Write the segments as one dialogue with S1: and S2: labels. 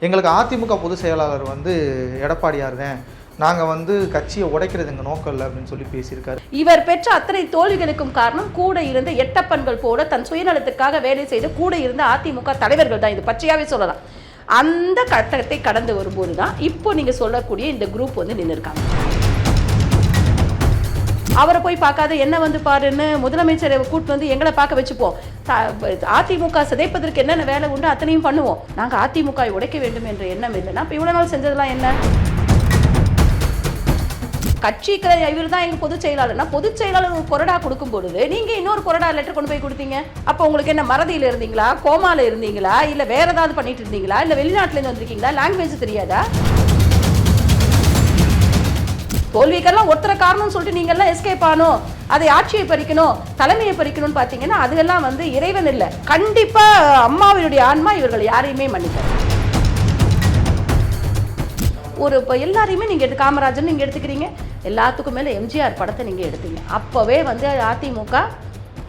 S1: எங்களுக்கு அதிமுக பொதுச் செயலாளர் எடப்பாடியார் தான், நாங்கள் கட்சியை உடைக்கிறது எங்கள் நோக்கம் இல்லை அப்படின்னு சொல்லி பேசியிருக்காரு.
S2: இவர் பெற்ற அத்தனை தோல்விகளுக்கும் காரணம் கூட இருந்த எட்டப்பன்கள் போல தன் சுயநலத்துக்காக வேலை செய்து கூட இருந்த அதிமுக தலைவர்கள் தான். இது பச்சையாவே சொல்லலாம். அந்த கட்டத்தை கடந்து வரும்போது தான் இப்போ நீங்க சொல்லக்கூடிய இந்த குரூப் நின்று இருக்காங்க. அவரை போய் பார்க்காத என்ன பாருன்னு முதலமைச்சரை கூட்டு எங்களை பார்க்க வச்சுப்போம். அதிமுக சிதைப்பதற்கு என்னென்ன வேலை உண்டு அத்தனையும் பண்ணுவோம். நாங்கள் அதிமுக உடைக்க வேண்டும் என்ற எண்ணம் இல்லைன்னா இப்போ இவ்வளோ நாள் செஞ்சதெல்லாம் என்ன? கட்சிக்கு இவர் தான் எங்க பொதுச் செயலாளர்னா பொதுச் செயலாளர் ஒரு கொறடா கொடுக்கும் பொழுது நீங்க இன்னொரு கொறடா லெட்டர் கொண்டு போய் கொடுத்தீங்க. அப்போ உங்களுக்கு என்ன மறதியில இருந்தீங்களா, கோமால இருந்தீங்களா, இல்ல வேற ஏதாவது பண்ணிட்டு இருந்தீங்களா, இல்ல வெளிநாட்டுல இருந்து வந்திருக்கீங்களா, லாங்குவேஜ் தெரியாதா? தோல்விக்கெல்லாம் ஒருத்தர காரணம் சொல்லிட்டு நீங்க எல்லாம் எஸ்கேப் ஆகணும், அதை ஆட்சியை பறிக்கணும், தலைமையை பறிக்கணும்னு பாத்தீங்கன்னா அதெல்லாம் இறைவன் இல்லை. கண்டிப்பா அம்மாவினுடைய ஆன்மா இவர்கள் யாரையுமே மன்னிக்க. ஒரு இப்போ எல்லாரையுமே நீங்கள் காமராஜர் நீங்கள் எடுத்துக்கிறீங்க, எல்லாத்துக்கும் மேலே எம்ஜிஆர் படத்தை நீங்கள் எடுத்தீங்க. அப்போவே அதிமுக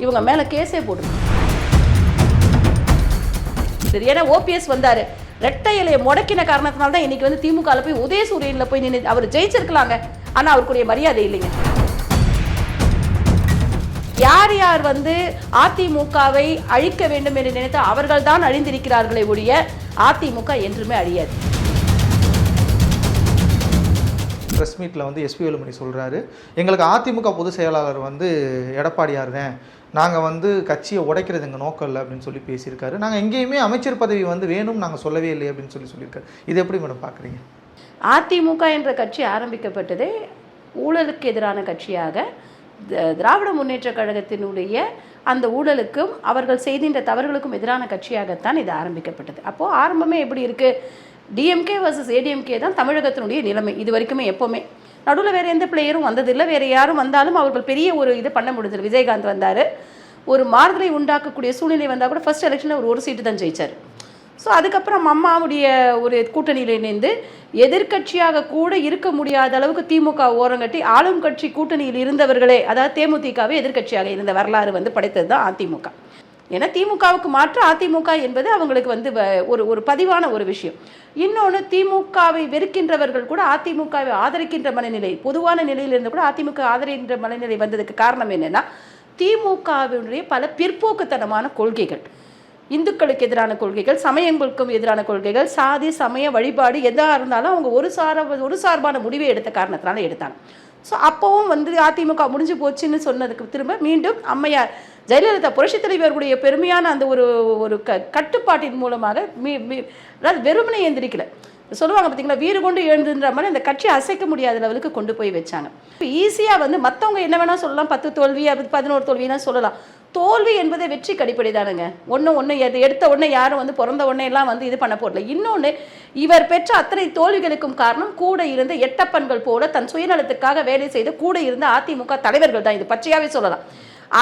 S2: இவங்க மேலே கேஸே போட்டுருங்க. சரி, ஏன்னா ஓபிஎஸ் வந்தார், ரெட்டை இலையை முடக்கின காரணத்தினால தான் இன்னைக்கு திமுகவில் போய் உதயசூரியனில் போய் நின்று அவர் ஜெயிச்சிருக்கலாங்க. ஆனால் அவருக்குரிய மரியாதை இல்லைங்க. யார் யார் அதிமுகவை அழிக்க வேண்டும் என்று நினைத்து அவர்கள் தான் அழிந்திருக்கிறார்களே ஒழிய அதிமுக என்றுமே அழியாது.
S1: ப்ரெஸ் மீட்டில் எஸ்பி வேலுமணி சொல்கிறாரு, எங்களுக்கு அதிமுக பொதுச் செயலாளர் எடப்பாடியார் தான், நாங்கள் கட்சியை உடைக்கிறது எங்கள் நோக்கம் இல்லை அப்படின்னு சொல்லி பேசியிருக்காரு. நாங்கள் எங்கேயுமே அமைச்சர் பதவி வேணும் நாங்கள் சொல்லவே இல்லை அப்படின்னு சொல்லியிருக்காரு. இது எப்படி மேடம் பார்க்குறீங்க?
S2: அதிமுக என்ற கட்சி ஆரம்பிக்கப்பட்டதே ஊழலுக்கு எதிரான கட்சியாக, திராவிட முன்னேற்ற கழகத்தினுடைய அந்த ஊழலுக்கும் அவர்கள் செய்கின்ற தவறுகளுக்கும் எதிரான கட்சியாகத்தான் இது ஆரம்பிக்கப்பட்டது. அப்போது ஆரம்பமே எப்படி இருக்குது? டிஎம்கே வர்சஸ் ஏடிஎம்கே தான் தமிழகத்தினுடைய நிலைமை இது வரைக்குமே. எப்போவுமே நடுவில் வேறு எந்த பிளேயரும் வந்ததில்லை. வேறு யாரும் வந்தாலும் அவர்கள் பெரிய ஒரு இது பண்ண முடிஞ்சது. விஜயகாந்த் வந்தார், ஒரு மாறுதலை உண்டாக்கக்கூடிய சூழ்நிலை வந்தால் கூட ஃபர்ஸ்ட் எலெக்ஷனில் ஒரு சீட்டு தான் ஜெயிச்சார். ஸோ அதுக்கப்புறம் அம்மாவுடைய ஒரு கூட்டணியில் இணைந்து எதிர்கட்சியாக கூட இருக்க முடியாத அளவுக்கு திமுக ஓரங்கட்டி ஆளும் கட்சி கூட்டணியில் இருந்தவர்களே, அதாவது தேமுதிகவே எதிர்கட்சியாக இருந்த வரலாறு படைத்தது தான் அதிமுக. ஏன்னா திமுகவுக்கு மாற்று அதிமுக என்பது அவங்களுக்கு ஒரு பதிவான ஒரு விஷயம். இன்னொன்று, திமுகவை வெறுக்கின்றவர்கள் கூட அதிமுகவை ஆதரிக்கின்ற மனநிலை, பொதுவான நிலையில் இருந்து கூட அதிமுக ஆதரிக்கின்ற மனநிலை வந்ததுக்கு காரணம் என்னன்னா, திமுகவினுடைய பல பிற்போக்குத்தனமான கொள்கைகள், இந்துக்களுக்கு எதிரான கொள்கைகள், சமயங்களுக்கும் எதிரான கொள்கைகள், சாதி சமய வழிபாடு எதாக இருந்தாலும் அவங்க ஒரு சார்பான முடிவை எடுத்த காரணத்தினால எடுத்தாங்க. ஸோ அப்போவும் அதிமுக முடிஞ்சு போச்சுன்னு சொன்னதுக்கு திரும்ப மீண்டும் அம்மையார் ஜெயலலிதா புரட்சி தலைவர்களுடைய பெருமையான அந்த ஒரு கட்டுப்பாட்டின் மூலமாக அதாவது வெறுமனை எழுந்திருக்கல சொல்லுவாங்க பார்த்தீங்களா, வீறு கொண்டு எழுந்துன்ற மாதிரி அந்த கட்சி அசைக்க முடியாத லெவலுக்கு கொண்டு போய் வச்சாங்க. ஈஸியாக மற்றவங்க என்ன வேணால் சொல்லலாம், 10 தோல்வி 11 தோல்விலாம் சொல்லலாம். தோல்வி என்பதே வெற்றி கடிப்படை தானுங்க. ஒன்று எடுத்த உடனே யாரும் பிறந்த உடனே எல்லாம் இது பண்ண போடல. இன்னொன்று, இவர் பெற்ற அத்தனை தோல்விகளுக்கும் காரணம் கூட இருந்த எட்டப்பன்கள் போல தன் சுயநலத்துக்காக வேலை செய்து கூட இருந்த அதிமுக தலைவர்கள் தான். இது பச்சையாவே சொல்லலாம்.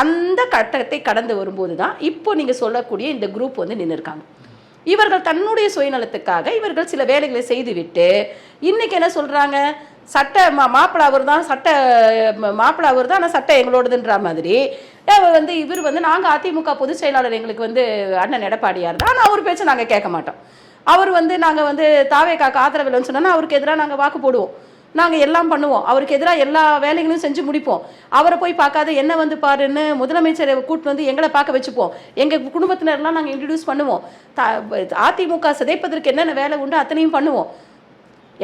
S2: அந்த கட்டத்தை கடந்து வரும்போது தான் இப்போ நீங்கள் சொல்லக்கூடிய இந்த குரூப் நின்று இருக்காங்க. இவர்கள் தன்னுடைய சுயநலத்துக்காக இவர்கள் சில வேலைகளை செய்துவிட்டு இன்னைக்கு என்ன சொல்றாங்க, சட்ட மாப்பிள அவர் தான், மாப்பிள அவர் தான், ஆனால் சட்டம் எங்களோடதுன்ற மாதிரி இவர் நாங்கள் அதிமுக பொதுச் செயலாளர் எங்களுக்கு அண்ணன் எடப்பாடியார் தான், ஆனால் அவர் பேச்சு நாங்கள் கேட்க மாட்டோம். அவர் நாங்கள் தாவேக்காக்கு ஆதரவு இல்லைன்னு சொன்னால் அவருக்கு எதிராக நாங்கள் வாக்கு போடுவோம், நாங்கள் எல்லாம் பண்ணுவோம், அவருக்கு எதிராக எல்லா வேலைகளும் செஞ்சு முடிப்போம். அவரை போய் பார்க்காத என்ன பாருன்னு முதலமைச்சரை கூட்டு எங்களை பார்க்க வச்சுப்போம். எங்கள் குடும்பத்தினர்லாம் நாங்கள் இன்ட்ரடியூஸ் பண்ணுவோம். அதிமுக சிதைப்பதற்கு என்னென்ன வேலை உண்டு அத்தனையும் பண்ணுவோம்.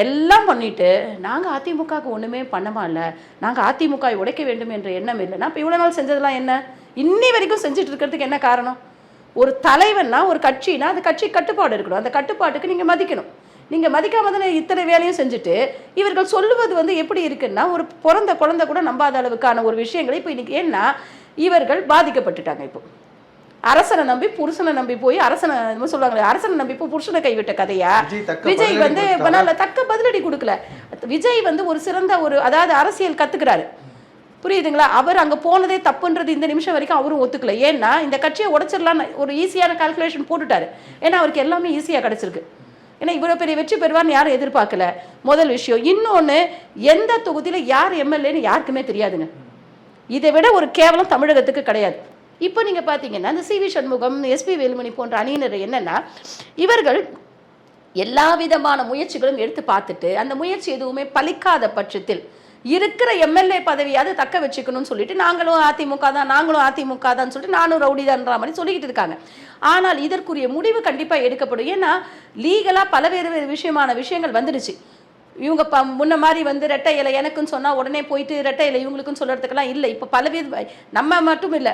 S2: எல்லாம் பண்ணிட்டு நாங்கள் அதிமுகவுக்கு ஒன்றுமே பண்ணமா இல்லை, நாங்கள் அதிமுக உடைக்க வேண்டும் என்ற எண்ணம் இல்லைன்னா இப்போ இவ்வளோ நாள் செஞ்சதெல்லாம் என்ன? இன்னி வரைக்கும் செஞ்சுட்டு இருக்கிறதுக்கு என்ன காரணம்? ஒரு தலைவன்னா ஒரு கட்சினா அது கட்சி கட்டுப்பாடு இருக்கணும். அந்த கட்டுப்பாட்டுக்கு நீங்கள் மதிக்கணும். நீங்கள் மதிக்காம தானே இத்தனை வேலையும் செஞ்சுட்டு இவர்கள் சொல்லுவது எப்படி இருக்குன்னா, ஒரு பிறந்த குழந்தை கூட நம்பாத அளவுக்கான ஒரு விஷயங்களை இப்போ இன்னைக்கு ஏன்னா இவர்கள் பாதிக்கப்பட்டுட்டாங்க. இப்போ அரசனை நம்பி புருஷனை நம்பி போய் அரசனை சொல்லுவாங்களே, அரசனை நம்பி போய் புருஷனை கைவிட்ட கதையா? விஜய் தக்க பதிலடி கொடுக்கல. விஜய் ஒரு சிறந்த அதாவது அரசியல் கத்துக்கிறாரு, புரியுதுங்களா? அவர் அங்கே போனதே தப்புன்றது இந்த நிமிஷம் வரைக்கும் அவரும் ஒத்துக்கல. ஏன்னா இந்த கட்சியை உடைச்சிடலான்னு ஒரு ஈஸியான கால்குலேஷன் போட்டுட்டாரு. ஏன்னா அவருக்கு எல்லாமே ஈஸியாக கிடைச்சிருக்கு. ஏன்னா இவ்வளோ பெரிய வெற்றி பெறுவார்னு யாரும் எதிர்பார்க்கல, முதல் விஷயம். இன்னொன்று, எந்த தொகுதியில் யார் எம்எல்ஏன்னு யாருக்குமே தெரியாதுங்க. இதை விட ஒரு கேவலம் தமிழகத்துக்கு கிடையாது. இப்போ நீங்கள் பார்த்தீங்கன்னா இந்த சி.வி. சண்முகம், எஸ்பி வேலுமணி போன்ற அணியினர் என்னன்னா, இவர்கள் எல்லா விதமான முயற்சிகளும் எடுத்து பார்த்துட்டு அந்த முயற்சி எதுவுமே பலிக்காத பட்சத்தில் இருக்கிற எம்எல்ஏ பதவியாவது தக்க வச்சுக்கணும்னு சொல்லிட்டு நாங்களும் அதிமுக தான் சொல்லிட்டு நானும் ரவுடிதான்ற மாதிரி சொல்லிக்கிட்டு இருக்காங்க. ஆனால் இதற்குரிய முடிவு கண்டிப்பாக எடுக்கப்படும். ஏன்னா லீகலாக பலவேறு விஷயங்கள் வந்துடுச்சு. இவங்க முன்ன மாதிரி வந்து ரெட்டை இலை எனக்குன்னு சொன்னால் உடனே போயிட்டு ரெட்டை இலை இவங்களுக்குன்னு சொல்கிறதுக்கெல்லாம் இல்லை. இப்போ பலவேறு நம்ம மட்டும் இல்லை,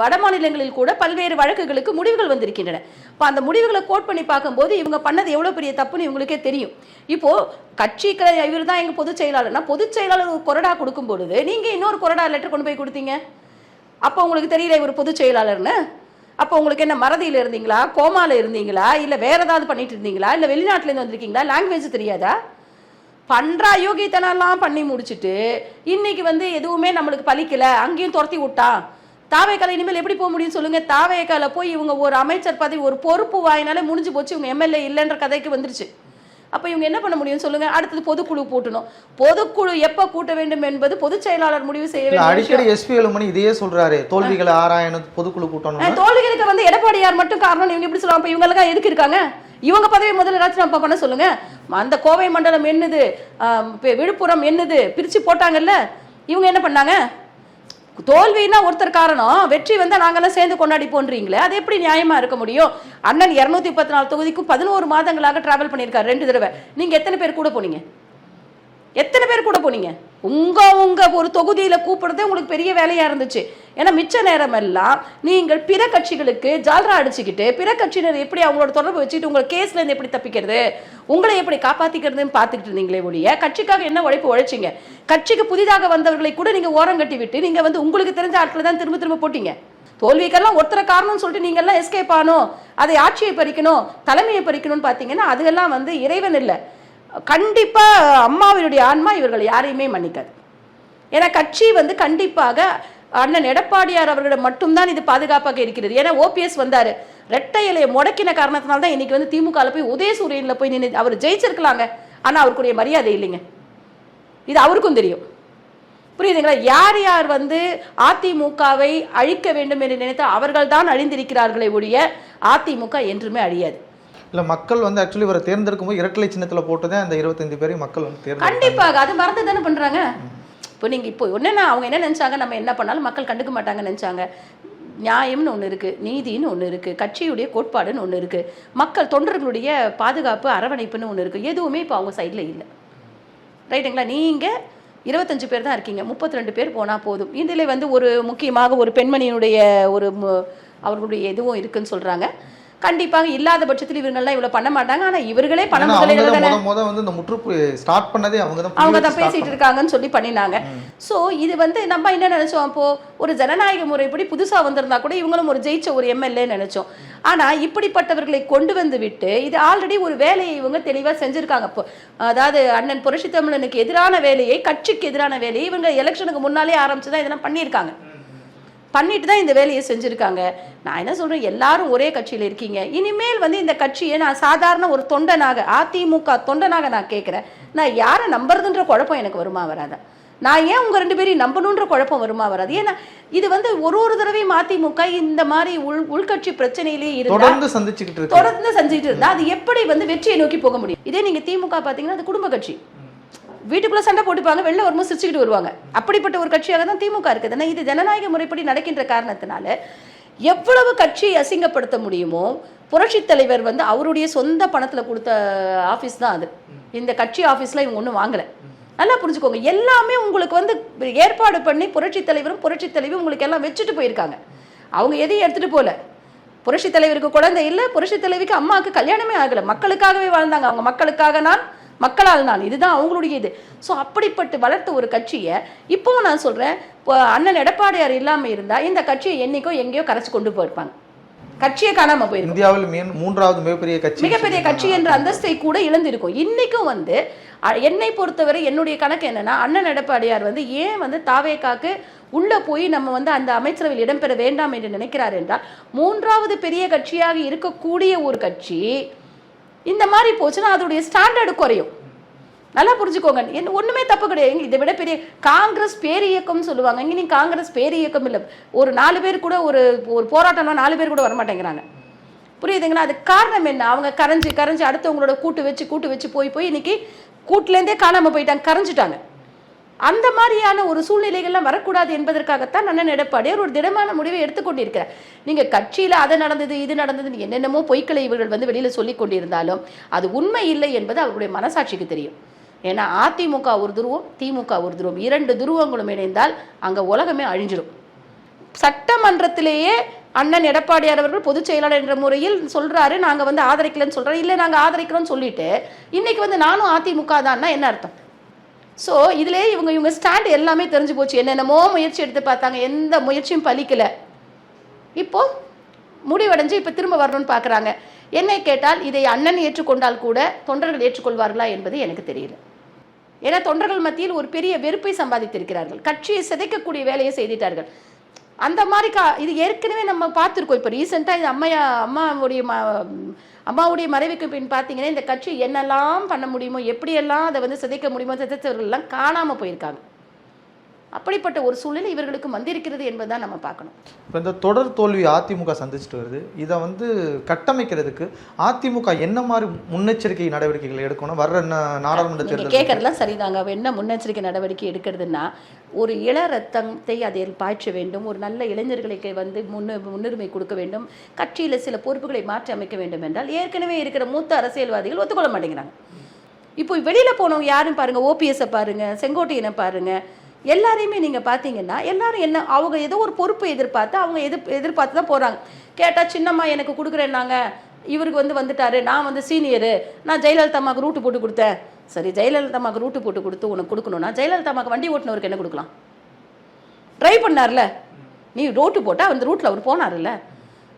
S2: வட மாநிலங்களில் கூட பல்வேறு வழக்குகளுக்கு முடிவுகள் வந்திருக்கின்றன. இப்போ அந்த முடிவுகளை கோட் பண்ணி பார்க்கும்போது இவங்க பண்ணது எவ்வளோ பெரிய தப்புன்னு இவங்களுக்கே தெரியும். இப்போது கட்சிக்கு இவர் தான் எங்கள் பொதுச் செயலாளர்னா பொதுச் செயலாளர் ஒரு கொறடா கொடுக்கும் பொழுது நீங்கள் இன்னொரு கொறடா லெட்டர் கொண்டு போய் கொடுத்தீங்க. அப்போ உங்களுக்கு தெரியல இவர் பொதுச் செயலாளர்னு. அப்போ உங்களுக்கு என்ன மறதியில் இருந்தீங்களா, கோமாவில் இருந்தீங்களா, இல்லை வேற ஏதாவது பண்ணிட்டு இருந்தீங்களா, இல்லை வெளிநாட்டிலேருந்து வந்திருக்கீங்களா, லாங்குவேஜ் தெரியாதா? பண்றா யோகித்தனெல்லாம் பண்ணி முடிச்சுட்டு இன்னைக்கு வந்து எதுவுமே நம்மளுக்கு பலிக்கல, அங்கேயும் துரத்தி விட்டா. தாவேக்கால இனிமேல் எப்படி போக முடியும் சொல்லுங்க? தாவேக்கால போய் இவங்க ஒரு அமைச்சர் பதவி ஒரு பொறுப்பு வாயினாலே முடிஞ்சு போச்சு, இவங்க எம்எல்ஏ இல்லைன்ற கதைக்கு வந்துருச்சு. அப்போ இவங்க என்ன பண்ண முடியும் சொல்லுங்க? அடுத்தது பொதுக்குழு கூட்டணும். பொதுக்குழு எப்போ கூட்ட வேண்டும் என்பது பொதுச் செயலாளர் முடிவு செய்ய வேண்டும்.
S1: அடிக்கடி எஸ்பி வேலுமணி இதையே சொல்றாரு, தோல்விகளை ஆராயணும், பொதுக்குழு கூட்டணும்.
S2: தோல்விகளுக்கு வந்து எடப்பாடியார் மட்டும் காரணம் இவங்க எப்படி சொல்லுவாங்க? இவங்க எல்லாம் எதுக்கு இருக்காங்க? இவங்க பதவி முதல்ல ராஜினாமா பண்ண சொல்லுங்க. அந்த கோவை மண்டலம் என்னது, விழுப்புரம் என்னது பிரிச்சு போட்டாங்கல்ல, இவங்க என்ன பண்ணாங்க? தோல்வின்னா ஒருத்தர் காரணம், வெற்றி வந்தா நாங்கெல்லாம் சேர்ந்து கொண்டாடி போன்றீங்களே, அது எப்படி நியாயமா இருக்க முடியும்? அண்ணன் 214 தொகுதிக்கும் 11 மாதங்களாக டிராவல் பண்ணியிருக்காரு 2 தடவை. நீங்க எத்தனை பேர் கூட போனீங்க? உங்க ஒரு தொகுதியில கூப்பிடுறதே உங்களுக்கு பெரிய வேலையா இருந்துச்சு. ஏன்னா மிச்ச நேரம் எல்லாம் நீங்கள் பிற கட்சிகளுக்கு ஜால்ரா அடிச்சுக்கிட்டு பிற கட்சியினர் எப்படி அவங்களோட தொடர்பு வச்சுக்கிட்டு உங்களை கேஸ்ல இருந்து எப்படி தப்பிக்கிறது, உங்களை எப்படி காப்பாத்திக்கிறதுன்னு பார்த்துக்கிட்டு இருந்தீங்களே ஒழிய கட்சிக்காக என்ன உழைப்பு உழைச்சிங்க? கட்சிக்கு புதிதாக வந்தவர்களை கூட நீங்க ஓரம் கட்டி விட்டு நீங்க வந்து உங்களுக்கு தெரிஞ்ச ஆட்களை தான் திரும்ப போட்டீங்க. தோல்விக்கெல்லாம் ஒருத்தர காரணம்னு சொல்லிட்டு நீங்க எல்லாம் எஸ்கேப் ஆகணும், அதை ஆட்சியை பறிக்கணும், தலைமையை பறிக்கணும்னு பார்த்தீங்கன்னா அதெல்லாம் வந்து இறைவன் இல்லை. கண்டிப்பா அம்மாவினுடைய ஆன்மா இவர்கள் யாரையுமே மன்னிக்காது. ஏன்னா கட்சி வந்து கண்டிப்பாக அண்ணன் எடப்பாடியார் அவர்களிடம் மட்டும்தான் இது பாதுகாப்பாக இருக்கிறது. ஏன்னா ஓபிஎஸ் வந்தாரு, ரெட்டை இலையை முடக்கின காரணத்தினால தான் இன்னைக்கு வந்து திமுக போய் உதயசூரியன்ல போய் நின்று அவர் ஜெயிச்சிருக்கலாங்க. ஆனா அவருக்குரிய மரியாதை இல்லைங்க, இது அவருக்கும் தெரியும். புரியுதுங்களா? யார் யார் வந்து அதிமுகவை அழிக்க வேண்டும் என்று நினைத்தால் அவர்கள் தான் அழிந்திருக்கிறார்களே ஒழிய அதிமுக என்றுமே அழியாது.
S1: இல்லை, மக்கள் வந்து ஆக்சுவலி இவரை தேர்ந்தெடுக்கும் போது இரட்டலை சின்னத்தில் போட்டுதான் அந்த 25 பேரையும் மக்கள் வந்து தேர்ந்தெடுப்பாங்க.
S2: கண்டிப்பாக அது மறந்து தானே பண்றாங்க. இப்போ நீங்க இப்போ என்னன்னா அவங்க என்ன நினைச்சாங்க, நம்ம என்ன பண்ணாலும் மக்கள் கண்டுக்க மாட்டாங்கன்னு நினைச்சாங்க. நியாயம்னு ஒன்று இருக்கு, நீதினு ஒன்று இருக்கு, கட்சியுடைய கோட்பாடுன்னு ஒன்று இருக்கு, மக்கள் தொண்டர்களுடைய பாதுகாப்பு அரவணைப்புன்னு ஒன்று இருக்கு. எதுவுமே இப்போ அவங்க சைடில் இல்லை. ரைட்டுங்களா? நீங்க 25 பேர் தான் இருக்கீங்க, 32 பேர் போனா போதும். இதில் வந்து ஒரு முக்கியமாக ஒரு பெண்மணியினுடைய ஒரு அவர்களுடைய எதுவும் இருக்குன்னு சொல்றாங்க. கண்டிப்பாக இல்லாத பட்சத்தில் இவங்கெல்லாம் இவ்வளவு பண்ண மாட்டாங்க. ஆனா இவர்களே பண முதலீடுகள்
S1: வந்து இந்த முற்றுப்பு ஸ்டார்ட் பண்ணதே அவங்க தான்
S2: பேசிட்டு இருக்காங்கன்னு சொல்லி பண்ணினாங்க. சோ இது வந்து நம்ம என்ன நினைச்சோம், அப்போ ஒரு ஜனநாயக முறைப்படி புதுசா வந்திருந்தா கூட இவங்களும் ஒரு ஜெயிச்ச ஒரு எம்எல்ஏ நினைச்சோம். ஆனா இப்படிப்பட்டவர்களை கொண்டு வந்து விட்டு இது ஆல்ரெடி ஒரு வேலையை இவங்க தெளிவா செஞ்சிருக்காங்க. இப்போ அதாவது அண்ணன் புரட்சி தமிழனுக்கு எதிரான வேலையை, கட்சிக்கு எதிரான வேலையை இவங்க எலெக்ஷனுக்கு முன்னாலே ஆரம்பிச்சுதான் இதெல்லாம் பண்ணியிருக்காங்க. பண்ணிட்டு தான் இந்த வேலையை செஞ்சுருக்காங்க. நான் என்ன சொல்கிறேன், எல்லாரும் ஒரே கட்சியில் இருக்கீங்க. இனிமேல் வந்து இந்த கட்சியை நான் சாதாரண ஒரு தொண்டனாக, அதிமுக தொண்டனாக நான் கேட்குறேன், நான் யாரை நம்புறதுன்ற குழப்பம் எனக்கு வருமா வராதா? நான் ஏன் உங்கள் 2 பேரையும் நம்பணுன்ற குழப்பம் வருமா வராது? ஏன்னா இது வந்து ஒரு தடவையும் அதிமுக இந்த மாதிரி உள்கட்சி பிரச்சனையிலேயே
S1: தொடர்ந்து சந்திச்சுக்கிட்டு
S2: இருந்தா அது எப்படி வந்து வெற்றியை நோக்கி போக முடியும்? இதே நீங்கள் திமுக பார்த்தீங்கன்னா அது குடும்ப கட்சி, வீட்டுக்குள்ள சண்டை போட்டுப்பாங்க, வெளில வரும்போது சிரிச்சுக்கிட்டு வருவாங்க. அப்படிப்பட்ட ஒரு கட்சியாக தான் திமுக இருக்குது. இது ஜனநாயக முறைப்படி நடக்கின்ற காரணத்தினால எவ்வளவு கட்சியை அசிங்கப்படுத்த முடியுமோ, புரட்சி தலைவர் வந்து அவருடைய சொந்த பணத்தில் கொடுத்த ஆஃபீஸ் தான் அது. இந்த கட்சி ஆஃபீஸில் இவங்க ஒன்றும் வாங்கலை. நல்லா புரிஞ்சுக்கோங்க, எல்லாமே உங்களுக்கு வந்து ஏற்பாடு பண்ணி புரட்சி தலைவரும் புரட்சி தலைவியும் உங்களுக்கு எல்லாம் வச்சுட்டு போயிருக்காங்க. அவங்க எதையும் எடுத்துகிட்டு போகல. புரட்சி தலைவருக்கு குழந்தை இல்லை, புரட்சி தலைவிக்கு அம்மாவுக்கு கல்யாணமே ஆகலை, மக்களுக்காகவே வாழ்ந்தாங்க. அவங்க மக்களுக்காக நான், மக்களால் நான், இதுதான் அவங்களுடைய இது. ஸோ அப்படிப்பட்டு வளர்த்த ஒரு கட்சியை இப்போவும் நான் சொல்கிறேன், இப்போ அண்ணன் எடப்பாடியார் இல்லாமல் இருந்தால் இந்த கட்சியை என்னைக்கோ எங்கேயோ கரைச்சி கொண்டு போயிருப்பாங்க. கட்சியை காணாமல் போயிருக்கும்.
S1: இந்தியாவில் 3வது மிகப்பெரிய
S2: கட்சி என்ற அந்தஸ்தை கூட இழந்திருக்கும். இன்னைக்கும் வந்து என்னை பொறுத்தவரை என்னுடைய கணக்கு என்னன்னா, அண்ணன் எடப்பாடியார் வந்து ஏன் வந்து தாவேக்காக்கு உள்ள போய் நம்ம வந்து அந்த அமைச்சரவையில் இடம்பெற வேண்டாம் என்று நினைக்கிறார் என்றால், 3வது பெரிய கட்சியாக இருக்கக்கூடிய ஒரு கட்சி இந்த மாதிரி போச்சுன்னா அதோடைய ஸ்டாண்டர்டு குறையும். நல்லா புரிஞ்சுக்கோங்க, ஒண்ணுமே தப்பு கிடையாது. இதை விட பெரிய காங்கிரஸ் பேரியக்கம்னு சொல்லுவாங்க, இங்க நீ காங்கிரஸ் பேரியக்கம் இல்லை. ஒரு 4 பேர் கூட ஒரு போராட்டம்னா 4 பேர் கூட வரமாட்டேங்கிறாங்க. புரியுதுங்களா? அது காரணம் என்ன? அவங்க கரைஞ்சு அடுத்தவங்களோட கூட்டு வச்சு போய் இன்னைக்கு கூட்டிலேருந்தே காணாமல் போயிட்டாங்க, கரைஞ்சிட்டாங்க. அந்த மாதிரியான ஒரு சூழ்நிலைகள்லாம் வரக்கூடாது என்பதற்காகத்தான் அண்ணன் எடப்பாடியார் ஒரு திடமான முடிவை எடுத்துக்கொண்டிருக்கிறார். நீங்கள் கட்சியில் அது நடந்தது இது நடந்தது என்னென்னமோ பொய்க்களை இவர்கள் வெளியில் சொல்லி கொண்டிருந்தாலும் அது உண்மை இல்லை என்பது அவருடைய மனசாட்சிக்கு தெரியும். ஏன்னா அதிமுக ஒரு துருவம், திமுக ஒரு துருவம், 2 துருவங்களும் இணைந்தால் அங்கே உலகமே அழிஞ்சிடும். சட்டமன்றத்திலேயே அண்ணன் எடப்பாடியார் அவர்கள் பொதுச் செயலாளர் என்ற முறையில் சொல்றாரு, நாங்கள் ஆதரிக்கலன்னு சொல்றாரு. இல்லை, நாங்கள் ஆதரிக்கிறோம்னு சொல்லிட்டு இன்னைக்கு நானும் அதிமுக தான்னா என்ன அர்த்தம்? ஸோ இதிலே இவங்க ஸ்டாண்ட் எல்லாமே தெரிஞ்சு போச்சு. என்னென்னமோ முயற்சி எடுத்து பார்த்தாங்க, எந்த முயற்சியும் பலிக்கலை. இப்போ முடிவடைஞ்சு இப்போ திரும்ப வரணும்னு பார்க்குறாங்க. என்னை கேட்டால் இதை அண்ணன் ஏற்றுக்கொண்டால் கூட தொண்டர்கள் ஏற்றுக்கொள்வார்களா என்பது எனக்கு தெரியல. ஏன்னா தொண்டர்கள் மத்தியில் ஒரு பெரிய வெறுப்பை சம்பாதித்திருக்கிறார்கள், கட்சியை சிதைக்கக்கூடிய வேலையை செய்துட்டார்கள். அந்த மாதிரி இது ஏற்கனவே நம்ம பார்த்துருக்கோம். இப்போ ரீசெண்டாக இது அம்மாவுடைய மறைவுக்கு பின் பார்த்தீங்கன்னா இந்த கட்சி என்னெல்லாம் பண்ண முடியுமோ, எப்படியெல்லாம் அதை சிதைக்க முடியுமோ, சிதைத்தவர்கள்லாம் காணாமல் போயிருக்காங்க. அப்படிப்பட்ட ஒரு சூழ்நிலை இவர்களுக்கு வந்திருக்கிறது என்பதுதான் நம்ம பார்க்கணும்.
S1: இப்போ இந்த தொடர் தோல்வி அதிமுக சந்திச்சுட்டு வருது, இதை கட்டமைக்கிறதுக்கு அதிமுக என்ன மாதிரி முன்னெச்சரிக்கை நடவடிக்கைகள் எடுக்கணும்? வர்ற நாடாளுமன்ற தேர்தல்
S2: கேட்கறதுலாம் சரிதாங்க. என்ன முன்னெச்சரிக்கை நடவடிக்கை எடுக்கிறதுனா, ஒரு இள ரத்தத்தை அதில் பாய்ச்ச வேண்டும், ஒரு நல்ல இளைஞர்களுக்கு முன்னுரிமை கொடுக்க வேண்டும், கட்சியில் சில பொறுப்புகளை மாற்றி அமைக்க வேண்டும் என்றால் ஏற்கனவே இருக்கிற மூத்த அரசியல்வாதிகள் ஒத்துக்கொள்ள மாட்டேங்கிறாங்க. இப்போ வெளியில் போனவங்க யாரும் பாருங்கள், ஓபிஎஸ்ஸை பாருங்கள், செங்கோட்டையனை பாருங்கள், எல்லாரையுமே நீங்கள் பார்த்தீங்கன்னா எல்லாரும் என்ன அவங்க ஏதோ ஒரு பொறுப்பை எதிர்பார்த்து அவங்க எதிர்பார்த்து தான் போகிறாங்க. கேட்டால் சின்னம்மா எனக்கு கொடுக்குறேன்னாங்க, இவருக்கு வந்துட்டாரு, நான் சீனியரு, நான் ஜெயலலிதா அம்மாவுக்கு ரூட்டு போட்டு கொடுத்தேன். சரி, ஜெயலலிதா அம்மாவுக்கு ரூட்டு போட்டு கொடுத்து உனக்கு கொடுக்கணும்னா ஜெயலலிதா அம்மாவுக்கு வண்டி ஓட்டுனவருக்கு என்ன கொடுக்கலாம்? ட்ரைவ் பண்ணார்ல, நீ ரோட்டு போட்டால் அந்த ரூட்டில் அவர் போனார்ல,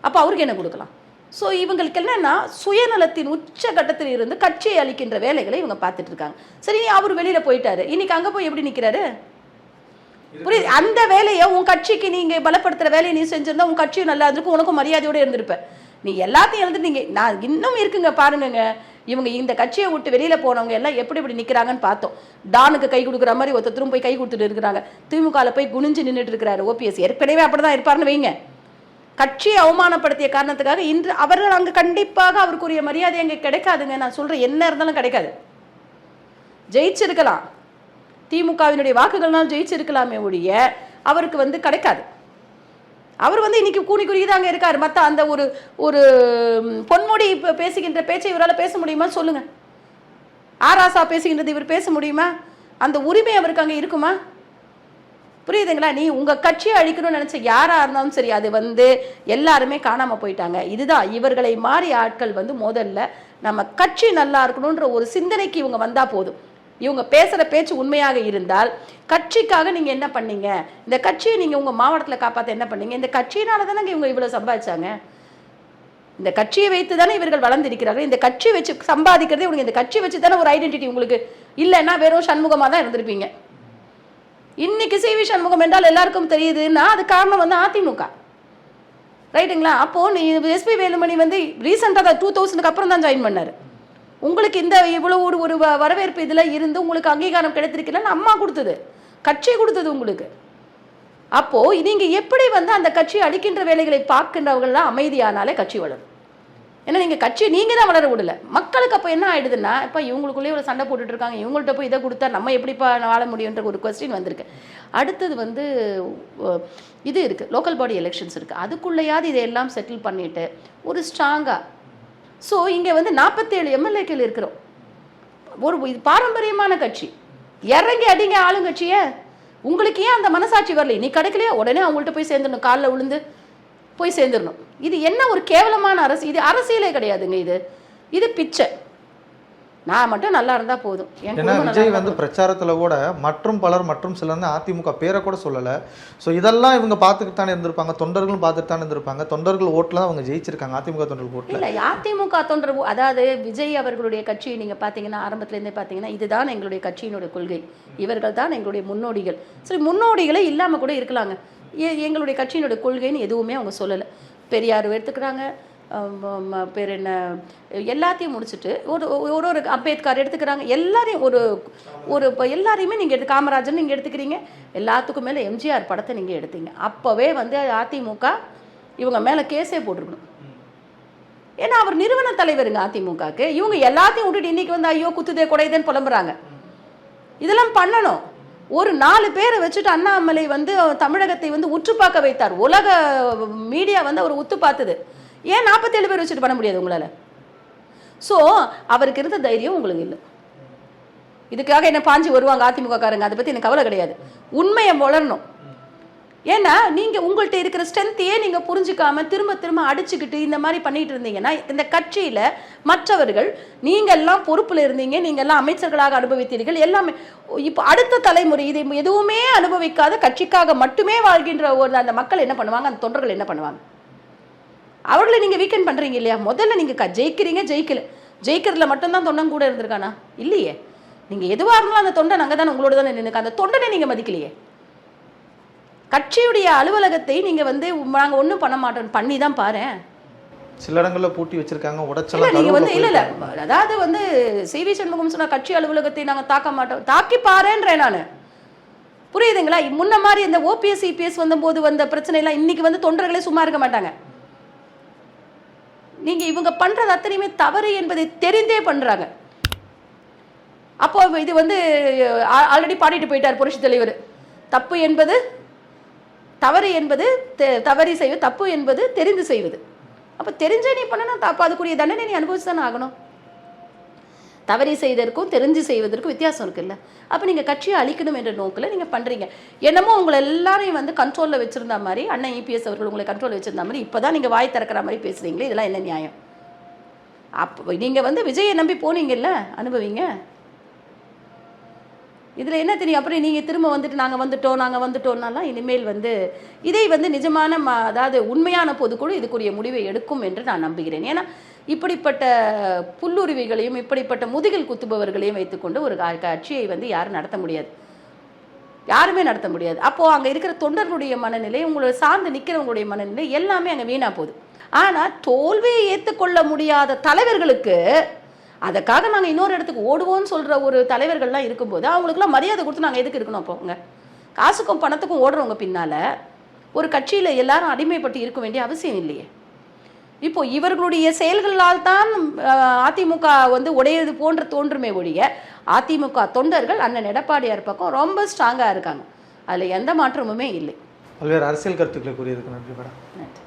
S2: அப்போ அவருக்கு என்ன கொடுக்கலாம்? ஸோ இவங்களுக்கு என்னன்னா சுயநலத்தின் உச்சகட்டத்தில் இருந்து கட்சியை அளிக்கின்ற வேலைகளை இவங்க பார்த்துட்டு இருக்காங்க. சரி, நீ அவர் வெளியில் போயிட்டாரு, இன்னைக்கு அங்கே போய் எப்படி நிற்கிறாரு? புரியுது? அந்த வேலையை உன் கட்சிக்கு நீங்கள் பலப்படுத்துகிற வேலையை நீ செஞ்சிருந்தா உன் கட்சியும் நல்லா இருந்திருக்கும், உனக்கும் மரியாதையோடு இருந்திருப்பேன். நீ எல்லாத்தையும் எழுந்துட்டு நீங்கள் நான் இன்னும் இருக்குங்க பாருங்க, இவங்க இந்த கட்சியை விட்டு வெளியில் போனவங்க எல்லாம் எப்படி நிற்கிறாங்கன்னு பார்த்தோம். டானுக்கு கை கொடுக்குற மாதிரி ஒருத்தரும் போய் கை கொடுத்துட்டு இருக்கிறாங்க. திமுகவில் போய் குனிஞ்சு நின்றுட்டு இருக்கிறாரு ஓபிஎஸ். ஏற்கனவே அப்படி தான் இருப்பார்னு வைங்க. கட்சியை அவமானப்படுத்திய காரணத்துக்காக இன்று அவர்கள் அங்கே கண்டிப்பாக அவருக்குரிய மரியாதை அங்கே கிடைக்காதுங்க. நான் சொல்கிறேன், என்ன இருந்தாலும் கிடைக்காது. ஜெயிச்சிருக்கலாம், திமுகவினுடைய வாக்குகள்னால் ஜெயிச்சிருக்கலாமே ஒழிய அவருக்கு கிடைக்காது. அவர் இன்னைக்கு கூணி தாங்க இருக்காரு. மற்ற அந்த ஒரு பொன்முடி பேசுகின்ற பேச்சை இவரால் பேச முடியுமா சொல்லுங்க? ஆராசா பேசுகின்றது இவர் பேச முடியுமா? அந்த உரிமை அவருக்கு அங்கே இருக்குமா? புரியுதுங்களா? நீ உங்கள் கட்சியை அழிக்கணும்னு நினச்ச யாராக இருந்தாலும் சரி, அது எல்லாருமே காணாமல் போயிட்டாங்க. இதுதான் இவர்களை மாறி ஆட்கள் முதல்ல நம்ம கட்சி நல்லா இருக்கணுன்ற ஒரு சிந்தனைக்கு இவங்க வந்தால் போதும். இவங்க பேசுகிற பேச்சு உண்மையாக இருந்தால் கட்சிக்காக நீங்கள் என்ன பண்ணீங்க, இந்த கட்சியை நீங்கள் உங்கள் மாவட்டத்தில் காப்பாற்ற என்ன பண்ணீங்க, இந்த கட்சியினால தானே இவங்க இவ்வளோ சம்பாதிச்சாங்க, இந்த கட்சியை வைத்து தானே இவர்கள் வளர்ந்திருக்கிறார்கள், இந்த கட்சி வச்சு சம்பாதிக்கிறதே உங்களுக்கு இந்த கட்சி வச்சு தானே ஒரு ஐடென்டிட்டி உங்களுக்கு இல்லைன்னா வெறும் சண்முகமாக தான் இருந்திருப்பீங்க. இன்னைக்கு சிவி சண்முகம் என்றால் எல்லாருக்கும் தெரியுதுன்னா அது காரணம் அதிமுக, ரைட்டுங்களா? அப்போது நீ எஸ்பி வேலுமணி ரீசெண்டாக தான் 2000க்கு அப்புறம் தான் ஜாயின் பண்ணார். உங்களுக்கு இந்த இவ்வளோ ஒரு வரவேற்பு இதில் இருந்து உங்களுக்கு அங்கீகாரம் கிடைத்திருக்கலன்னு அம்மா கொடுத்தது, கட்சி கொடுத்தது உங்களுக்கு. அப்போது நீங்கள் எப்படி அந்த கட்சியை அளிக்கின்ற வேலைகளை பார்க்கின்றவர்கள்லாம் அமைதியானாலே கட்சி வளரும். ஏன்னா நீங்கள் கட்சியை நீங்கள் தான் வளர விடலை. மக்களுக்கு அப்போ என்ன ஆகிடுதுன்னா, இப்போ இவங்களுக்குள்ளேயே ஒரு சண்டை போட்டுட்டு இருக்காங்க, இவங்கள்ட்ட போய் இதை கொடுத்தா நம்ம எப்படிப்பா வாழ முடியுன்ற ஒரு கொஸ்டின் வந்திருக்கு. அடுத்தது இது இருக்குது, லோக்கல் பாடி எலெக்ஷன்ஸ் இருக்குது. அதுக்குள்ளேயாவது இதையெல்லாம் செட்டில் பண்ணிவிட்டு ஒரு ஸ்ட்ராங்காக. ஸோ இங்கே 47 எம்எல்ஏக்கள் இருக்கிறோம். இது பாரம்பரியமான கட்சி. இறங்கி அடிங்க ஆளுங்கட்சியை. உங்களுக்கு ஏன் அந்த மனசாட்சி வரல? நீ கிடைக்கலையா உடனே அவங்கள்ட்ட போய் சேர்ந்துடணும், காலில் விழுந்து போய் சேர்ந்துடணும். இது என்ன ஒரு கேவலமான அரசு? இது அரசியலே கிடையாதுங்க, இது பிச்சை. நான் மட்டும் நல்லா இருந்தால் போதும்.
S1: ஏன்னா விஜய் பிரச்சாரத்தில் கூட மற்றும் சிலர் அதிமுக பேரை கூட சொல்லலை. ஸோ இதெல்லாம் இவங்க பார்த்துக்கிட்டு தானே இருந்திருப்பாங்க, தொண்டர்களும் பார்த்துட்டு தானே இருந்திருப்பாங்க. தொண்டர்கள் ஓட்டில் தான் அவங்க ஜெயிச்சிருக்காங்க, அதிமுக தொண்டர்கள் ஓட்டில்
S2: இல்லை. அதிமுக தொண்டர், அதாவது விஜய் அவர்களுடைய கட்சியை நீங்கள் பார்த்தீங்கன்னா ஆரம்பத்துலேருந்தே பார்த்தீங்கன்னா இதுதான் எங்களுடைய கட்சியினுடைய கொள்கை, இவர்கள் தான் எங்களுடைய முன்னோடிகள். சரி, முன்னோடிகளே இல்லாமல் கூட இருக்கலாங்க, எங்களுடைய கட்சியினுடைய கொள்கைன்னு எதுவுமே அவங்க சொல்லலை. பெரியார் எடுத்துக்கிறாங்க, பேர் என்ன, எல்லாத்தையும் முடிச்சுட்டு ஒரு அம்பேத்கர் எடுத்துக்கிறாங்க, எல்லாரையும் இப்போ எல்லாரையுமே நீங்கள் காமராஜர் நீங்கள் எடுத்துக்கிறீங்க, எல்லாத்துக்கும் மேலே எம்ஜிஆர் படத்தை நீங்கள் எடுத்தீங்க. அப்போவே அதிமுக இவங்க மேலே கேஸே போட்டிருக்கணும். ஏன்னா அவர் நிறுவன தலைவருங்க அதிமுகக்கு. இவங்க எல்லாத்தையும் விட்டுட்டு இன்னைக்கு வந்து ஐயோ குத்துதே குடையுதேன்னு புலம்புறாங்க. இதெல்லாம் பண்ணணும். ஒரு 4 பேரை வச்சுட்டு அண்ணாமலை வந்து தமிழகத்தை வந்து உற்று பார்க்க வைத்தார். உலக மீடியா வந்து அவர் உத்து பார்த்தது. ஏன் 47 பேர் வச்சுட்டு பண்ண முடியாது உங்களால்? ஸோ அவருக்கு இருந்த தைரியம் உங்களுக்கு இல்லை. இதுக்காக என்ன பாஞ்சு வருவாங்க அதிமுக காரங்க, அதை பற்றி எனக்கு கவலை கிடையாது. உண்மையை வளரணும். ஏன்னா நீங்கள் உங்கள்கிட்ட இருக்கிற ஸ்ட்ரென்த்தையே நீங்கள் புரிஞ்சுக்காம திரும்ப திரும்ப அடிச்சுக்கிட்டு இந்த மாதிரி பண்ணிட்டு இருந்தீங்கன்னா இந்த கட்சியில் மற்றவர்கள் நீங்கள்லாம் பொறுப்பில் இருந்தீங்க, நீங்கள்லாம் அமைச்சர்களாக அனுபவித்தீர்கள் எல்லாமே. இப்போ அடுத்த தலைமுறை இது எதுவுமே அனுபவிக்காத கட்சிக்காக மட்டுமே வாழ்கின்ற ஒரு அந்த மக்கள் என்ன பண்ணுவாங்க, அந்த தொண்டர்கள் என்ன பண்ணுவாங்க? அவர்களை நீங்கள் வீக்கெண்ட் பண்ணுறீங்க இல்லையா? முதல்ல நீங்கள் ஜெயிக்கிறீங்க, ஜெயிக்கிறதுல மட்டும்தான் தொண்டன் கூட இருந்திருக்கானா? இல்லையே. நீங்கள் எதுவாக இருந்தாலும் அந்த தொண்டன் அங்கே தானே உங்களோட தானே நின்றுக்க. அந்த தொண்டனை நீங்கள் மதிக்கலையே. கட்சியுடைய அலுவலகத்தை நீங்கள் வந்து நாங்கள் ஒன்றும் பண்ண மாட்டோம் பண்ணி தான் பாரு.
S1: சில இடங்களில் பூட்டி வச்சிருக்காங்க, உடச்சலாம்.
S2: நீங்கள் வந்து இல்லை அதாவது வந்து CV சண்முகம் சொன்ன கட்சி அலுவலகத்தை நாங்கள் தாக்க மாட்டோம், தாக்கி பாருன்றேன் நான். புரியுதுங்களா? முன்ன மாதிரி இந்த OPS EPS வந்தபோது வந்த பிரச்சனைலாம் இன்னைக்கு வந்து தொண்டர்களே சும்மா இருக்க மாட்டாங்க. நீங்கள் இவங்க பண்ணுறது அத்தனையுமே தவறு என்பதை தெரிந்தே பண்ணுறாங்க. அப்போ இது வந்து ஆல்ரெடி பாடிட்டு போயிட்டார் புரட்சி தலைவர். தப்பு என்பது தவறு என்பது தவறி செய்வது, தப்பு என்பது தெரிந்து செய்வது. அப்போ தெரிஞ்சே நீ பண்ணனா தப்பு, அதுக்குரிய தண்டனை நீ அனுபவிச்சு தானே ஆகணும். தவறி செய்வதற்கும் தெரிஞ்சு செய்வதற்கும் வித்தியாசம் இருக்குல்ல. அப்போ நீங்கள் கட்சியை அழிக்கணும் என்ற நோக்கில் நீங்கள் பண்ணுறீங்க. என்னமோ உங்களை எல்லாரையும் வந்து கண்ட்ரோலில் வச்சுருந்த மாதிரி அண்ணன் EPS அவர்கள் உங்களை கண்ட்ரோலில் வச்சுருந்த மாதிரி இப்போ தான் நீங்கள் வாய் திறக்கிற மாதிரி பேசுகிறீங்களே, இதெல்லாம் என்ன நியாயம்? அப்போ நீங்கள் வந்து விஜயை நம்பி போனீங்கல்ல, அனுபவிங்க. இதில் என்ன தெரியும்? அப்புறம் நீங்கள் திரும்ப வந்துட்டு நாங்கள் வந்துட்டோம்னாலாம் இனிமேல் வந்து இதை வந்து நிஜமான அதாவது உண்மையான பொதுக்குழு இதுக்குரிய முடிவை எடுக்கும் என்று நான் நம்புகிறேன். ஏன்னா இப்படிப்பட்ட புல்லுருவிகளையும் இப்படிப்பட்ட முதுகில் குத்துபவர்களையும் வைத்துக்கொண்டு ஒரு கட்சியை வந்து யாரும் நடத்த முடியாது, யாருமே நடத்த முடியாது. அப்போது அங்கே இருக்கிற தொண்டர்களுடைய மனநிலை, உங்களை சார்ந்து நிற்கிறவங்களுடைய மனநிலை எல்லாமே அங்கே வீணாக போகுது. ஆனால் தோல்வியை ஏற்றுக்கொள்ள முடியாத தலைவர்களுக்கு அதுக்காக நாங்கள் இன்னொரு இடத்துக்கு ஓடுவோம்னு சொல்கிற ஒரு தலைவர்கள்லாம் இருக்கும்போது அவங்களுக்குலாம் மரியாதை கொடுத்து நாங்கள் எதுக்கு இருக்கணும்? அப்போங்க காசுக்கும் பணத்துக்கும் ஓடுறவங்க பின்னால் ஒரு கட்சியில் எல்லாரும் அடிமைப்பட்டு இருக்க வேண்டிய அவசியம் இல்லையே. இப்போ இவர்களுடைய செயல்களால் தான் அதிமுக வந்து உடையது போன்ற தோன்றுமே ஒழிய அதிமுக தொண்டர்கள் அண்ணன் எடப்பாடியார் பக்கம் ரொம்ப ஸ்ட்ராங்காக இருக்காங்க. அதில் எந்த மாற்றமுமே இல்லை.
S1: பல்வேறு அரசியல் கருத்துக்களை கூறியதுக்கு நன்றி மேடம்.
S2: நன்றி.